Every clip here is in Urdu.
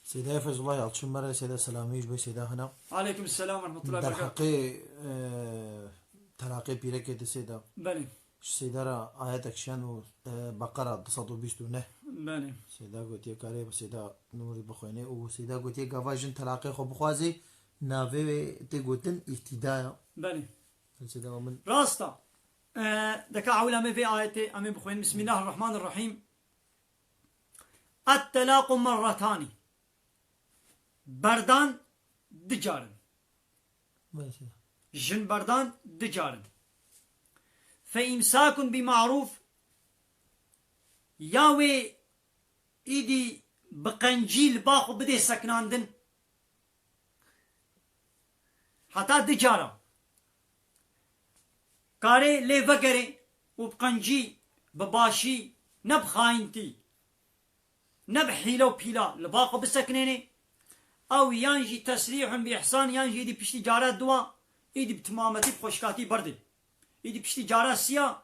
سيدة فيز الله يعطشون مرة سيدة سلاميش بي سيدة هنا عليكم السلام ورحمة الله در وبركاته. حقي تلاقي بيرك يد سيدة بله سيدة را آيات أكشان و بقرة تصدو بيستو نه بله سيدة قوتي كاري سيدة نوري بخويني و سيدة قوتي قواجن تلاقي خو بخوازي نافي تي قوتن اهتداء بله سيدة ومن راستا دكا علماء في آياتي أمين بخوين. بسم الله الرحمن الرحيم. الطلاق مرتان بردان دجارن جن بردان دجارن فإمساك بمعروف ياوي إيدي بقنجيل باخو بدي سكناندن حتى دجارة كاري لي فكري وبقنجي بباشي نب خاينتي نب حيلة وبيلا لباقو بسكنيني او ينجي تسريح بإحسان ينجي دي بشتي جارات دوا ايدي بتمامتي بخوشكاتي بردي ايدي بشتي جارات سيا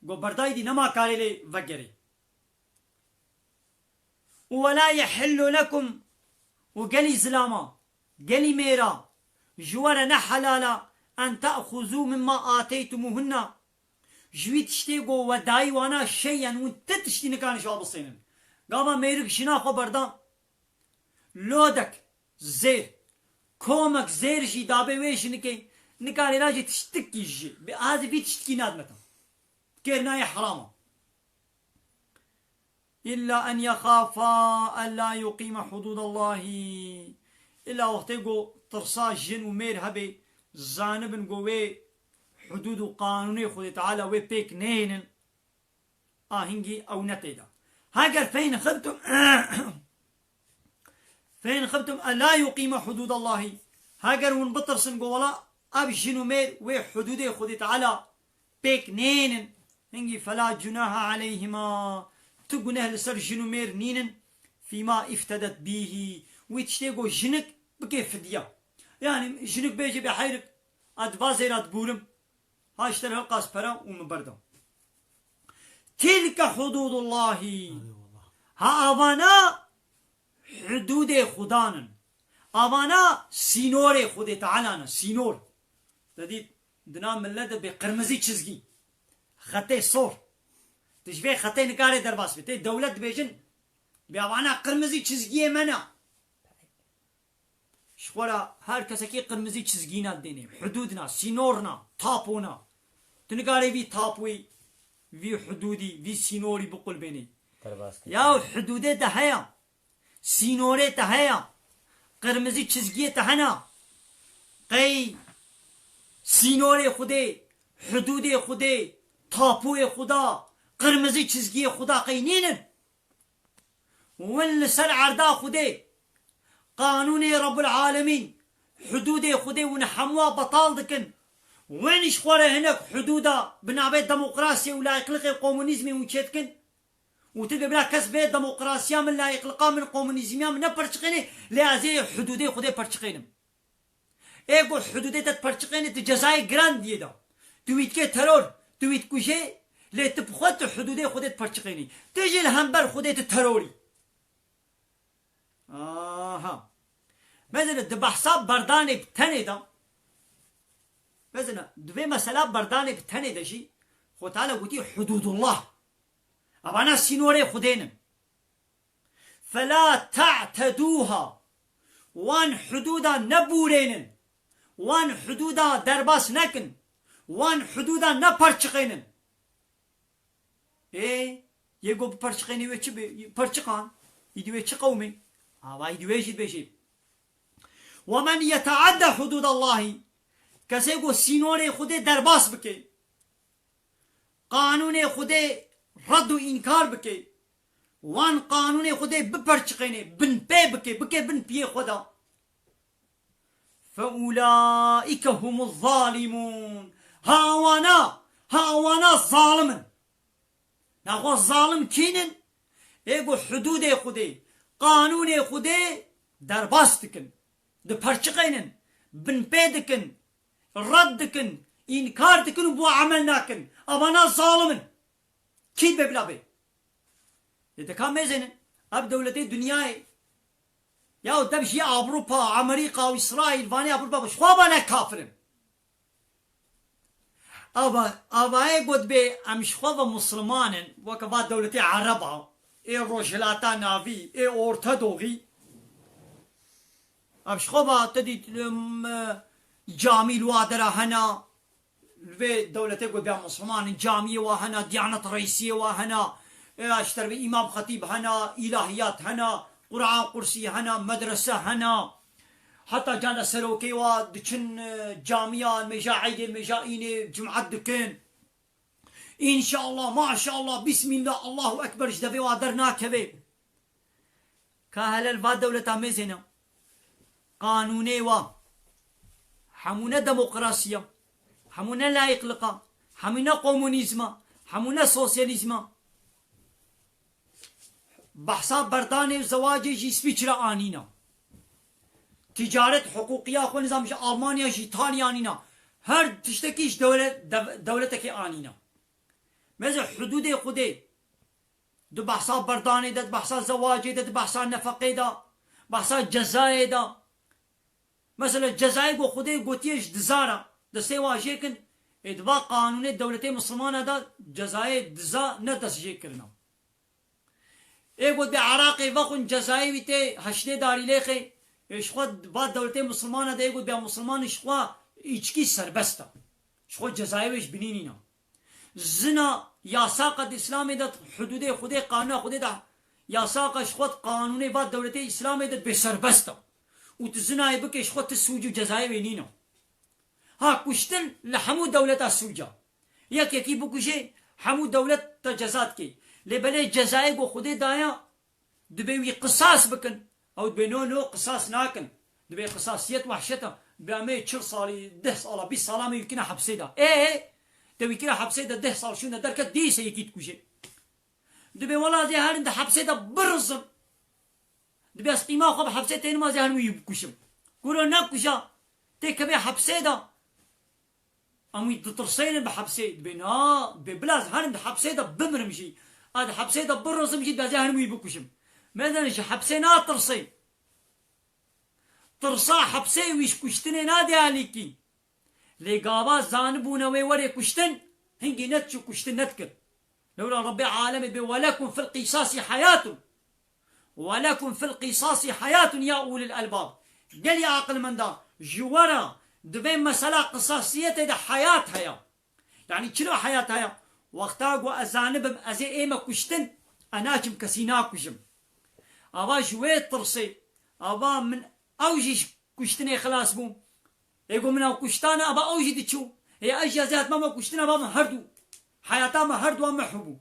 قو برداي دي نما كاري لي فكري. ولا يحل لكم وقالي زلاما قالي ميرا جوارنا حلالا أن تأخذوا مما آتيتموهن جوي تشتيقو وداي وانا شيئا وانت تشتي نكان شواب الصينن قاما ميرك شناخو بردان لودك زير كومك زير جي دابي ويش نكي نكان راجي تشتكي جي هذا في تشتكي نادمتا كيرناي حراما إلا أن يخافا ألا يقيم حدود الله إلا وقتيقو ترصا جن ومير هبي زانبن قوي حدود قانوني خذ تعالى وي بيك نينن هنجي أو نتيدا هاجر فين خبتم فين خبتم ألا يقيم حدود الله هاجر ونبطر سنقولا أب جن ومير وي حدود خذ تعالى بيك نينن هنجي فلا جناح عليهما تقنه لسر جنومير نينن فيما افتدت به ويتشتيقو جنك بكيف فدية يعني جنك بيجي بحيرك ادفازيرات بولم هاشتر هالقاس برا ومبردا. تلك حدود الله ها أوانا حدود خدانا أوانا سينور خود تعالى سينور دادي دنا ملد بقرمزي چزگي خطي صور تشبه خطي نكاري درباس بتي دولة بيجن بيوانا قرمزي چزگي منا شخورا هر کسکی قرمزي چزگينا ديني حدودنا سينورنا تابونا تنكاري في تابوي في حدودي في سينوري بقول بيني يا حدودي تهيا سينوري تهيا قرمزي چزگي تهنا قي سينوري خودي حدودي خودي تابوي خدا قرمزي چزگي خدا قينين وين سر عردا خدي قانون رب العالمين حدود خدي ونحموا بطال دكن وين شخورة هناك حدودا بنابي ديمقراطية ولا يقلق الكومونيزم وشتكن وتلقى بلا كسبة ديمقراطية من لا يقلقا من الكومونيزم من برشقيني لازم حدودي خدي برشقينم ايقو حدودي تتبرشقيني تجزاي جراند يدا تويت كي ترور تويت كوشي لي تبخوت حدودي خدي تبرشقيني تجي الهمبر خدي تتروري مثلا دب حساب برداني بتني دا مثلا دبي مسألة برداني بتني دا شي خو تعالى قلتي حدود الله أبانا سينوري خدينم فلا تعتدوها وان حدودا نبورينن وان حدودا درباس نكن وان حدودا نپرچقينن يقو بپرچقيني وچي پرچقان يدوي چي قومي يدوي بيجي ومن يتعدى حدود الله كسيقو سينوري خده درباس بكي قانون خده رد و انكار بكي وان قانون خده بپرچقيني بن بي بكي بن بي خدا فأولئك هم الظالمون هاوانا ظالمن ناخو الظالم كينن ايقو حدود خده قانون خده درباس دكن دپرچقينن بن بي دكن رد دكن انكار دكن بو عملناكن اوانا ظالمن كيد ببلا بي يتكام ميزن اب دولتي دنياي یا دمشی أوروبا أمريكا وإسرائيل فاني أوروبا بشخوابا كافرن أبا قد بي أمشخوابا مسلمان وكفا دولتي عربا إيه روجلاتا نافي إيه أورتودوغي أمشخوابا تدي جامي الوادرة هنا في دولتي قد بي مسلمان جامية وهنا ديانة رئيسية وهنا اشتر بي إمام خطيب هنا إلهيات هنا قرآن قرسي هنا مدرسة هنا حتى جانا سروكي ودكن جامعة المجا عيد المجا إيني جمعة دكن إن شاء الله ما شاء الله بسم الله الله أكبر جدبي وادرنا كبي كهل الفاد دولة مزنا قانوني حمونا ديمقراطية حمونا لا يقلق حمونا كومونيزم حمونا سوسياليزم بحثا بردان زواج جسبيچرا آنينا ticaret hukukiya خو نظام Almanya İtalya anina her tiştekiş devleteki anina mesela hudude xude du bahsa bardane de bahsa zavaje de bahsa nafaqe da bahsa cezaye da mesela cezaye go xude gotiyeş dizara de sevajekin edva kanuni devleti Müslümana da cezaye diza ne tasjik kirna ego de Iraqi vakun cezaye vite haşne darilekhe شخوا بعد دولتي مسلمانة ده يقول بيا مسلمان شخوا إيشكي سربستا شخوا جزائرش بنينينا زنا ياساق الإسلام ده حدود خده قانون خده ده ياساق شخوا قانون بعد دولتي الإسلام ده بسربستا وتزنا يبكي شخوا تسوجو جزائر بنينا ها كشتن لحمو دولة السوجا يكي بكوشي حمو دولة تجزات كي لبلي جزائر خده دايا دبيوي قصاص بكن او بينونو قصاص ناكن دبي قصاصيات وحشتها بامي 10 صالي 10 صالة 20 صالة ما يمكنها حبسيدا ايه دبي كنا حبسيدا 10 صال شنو دركه ديسه يكيد كوشي دبي والله زي هان ده حبسيدا برزم دبي اسقيما خب حبسيتين ما زي هان يبكوشم كورو ناكوشا تكبي حبسيدا امي تطرسين بحبسيد بنا ببلاز هان ده حبسيدا بمرمشي هذا حبسيدا برزم جدا زي هان يبكوشم مثلا حبسي نا ترصي ترصا حبسي ويش كشتني نادي عليكي لقابا زانبونا ويوري كشتن هنجي نتشو كشتن نتكر لولا ربي عالمي ولكم في القصاص حياة ولكم في القصاص حياة يا أولي الألباب قال يا عقل من دا جوارا دبين مسألة قصاصية دا حياة هيا يعني شنو حياة هيا وقتاقوا أزانبم أزي إيما كشتن أناجم كسينا كشم أبا شوية ترصي أبا من أوجي كشتني خلاص بوم يقول من كشتانا أبا أوجي تشو هي أشياء ذات ما كشتنا أبا ما هردو حياتا ما هردو ما حبو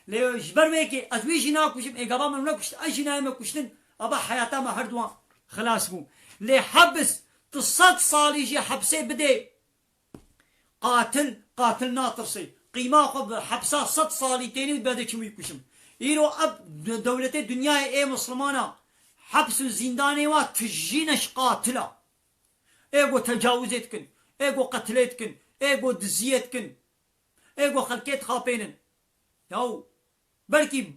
لو جبر ميكي أزويجي نا كشم إيه أبا من كشت أجي ما كشتن أبا حياتا ما هردو خلاص بوم لي حبس تصد صالي جي حبسي بدي قاتل ناطرسي قيمة خب حبسا صد صالي تاني بدي شو يكشم إيرو أب دولتي الدنيا إيه مسلمانة حبس الزنداني وتجينش قاتلة إيغو تجاوزتكن إيغو قتلتكن إيغو دزيتكن إيغو خلقيت خابينن ياو بلكي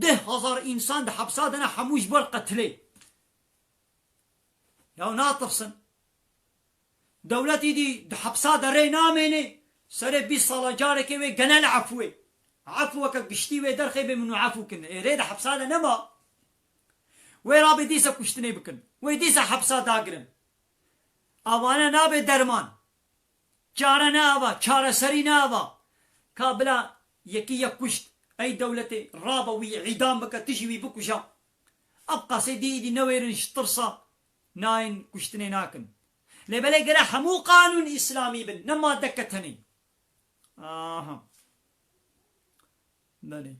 10,000 إنسان ده حبسات أنا حموش بر قتلي ياو ناطرسن دولتي دي حبسات ري ناميني سري بي صلاة جارك وقنال عفوي عفوك بشتي ويدرخي بمنو عفوكن ريد حبسادا نما ويرابي ديسا كشتني بكن ويديسا حبسادا اقرن اوانا نابي درمان چارا نابا چارا سري نابا كابلا يكي يكشت اي دولتي رابا ويعيدان بكا تجي بكشا ابقى سيدي دي نويرن شطرصا ناين كشتني ناكن لبلا قرا حمو قانون اسلامي بن نما دكتني Bene.